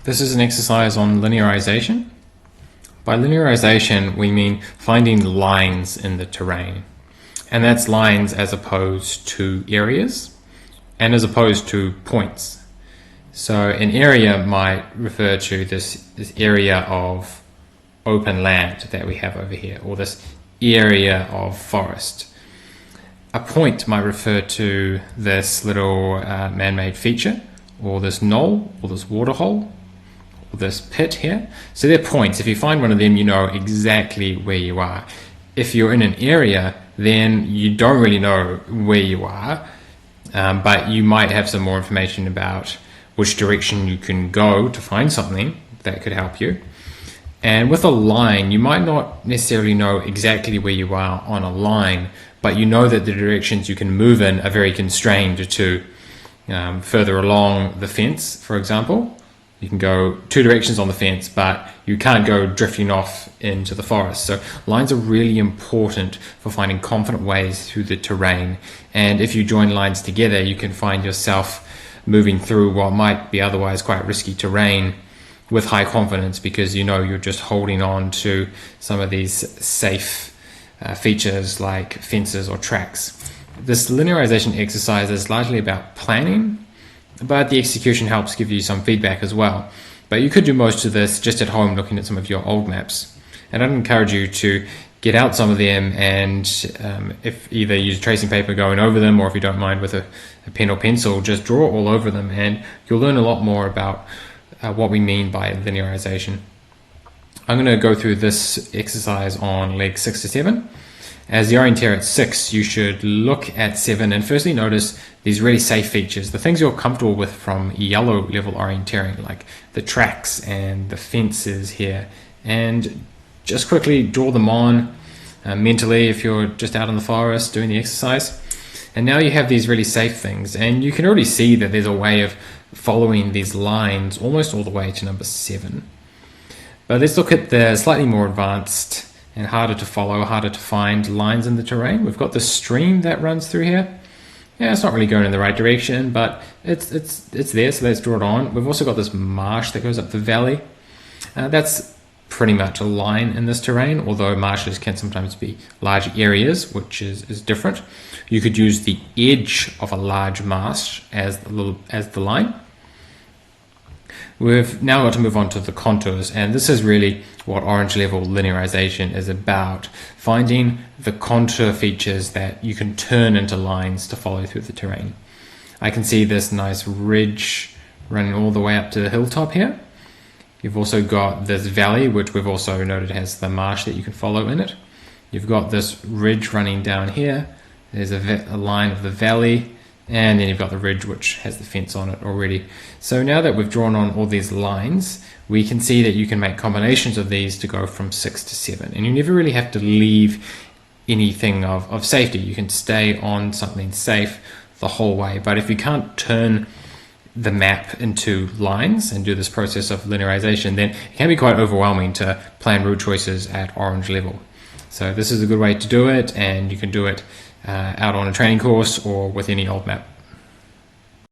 This is an exercise on linearization. By linearization, we mean finding lines in the terrain. And that's lines as opposed to areas and as opposed to points. So an area might refer to this area of open land that we have over here, or this area of forest. A point might refer to this little man-made feature, or this knoll, or this waterhole, or this pit here. So they're points. If you find one of them, you know exactly where you are. If you're in an area, then you don't really know where you are, but you might have some more information about which direction you can go to find something that could help you. And with a line, you might not necessarily know exactly where you are on a line, but you know that the directions you can move in are very constrained to further along the fence, for example. You can go two directions on the fence, but you can't go drifting off into the forest. So lines are really important for finding confident ways through the terrain. And if you join lines together, you can find yourself moving through what might be otherwise quite risky terrain with high confidence, because you know you're just holding on to some of these safe features like fences or tracks. This linearization exercise is largely about planning, but the execution helps give you some feedback as well. But you could do most of this just at home looking at some of your old maps. And I'd encourage you to get out some of them and if either use tracing paper going over them, or if you don't mind with a pen or pencil, just draw all over them, and you'll learn a lot more about what we mean by linearization. I'm going to go through this exercise on leg 6 to 7. As the orienteer at 6, you should look at 7 and firstly notice these really safe features, the things you're comfortable with from yellow level orienteering, like the tracks and the fences here, and just quickly draw them on mentally if you're just out in the forest doing the exercise. And now you have these really safe things, and you can already see that there's a way of following these lines almost all the way to number 7. But let's look at the slightly more advanced and harder to follow, harder to find lines in the terrain. We've got the stream that runs through here. Yeah, it's not really going in the right direction, but it's there, so let's draw it on. We've also got this marsh that goes up the valley. That's pretty much a line in this terrain, although marshes can sometimes be large areas, which is different. You could use the edge of a large marsh as the line. We've now got to move on to the contours, and this is really what orange level linearization is about, finding the contour features that you can turn into lines to follow through the terrain. I can see this nice ridge running all the way up to the hilltop here. You've also got this valley, which we've also noted has the marsh that you can follow in it. You've got this ridge running down here. There's a line of the valley, and then you've got the ridge which has the fence on it already. So now that we've drawn on all these lines, we can see that you can make combinations of these to go from 6 to 7. And you never really have to leave anything of safety. You can stay on something safe the whole way. But if you can't turn the map into lines and do this process of linearization, then it can be quite overwhelming to plan route choices at orange level. So this is a good way to do it, and you can do it out on a training course or with any old map.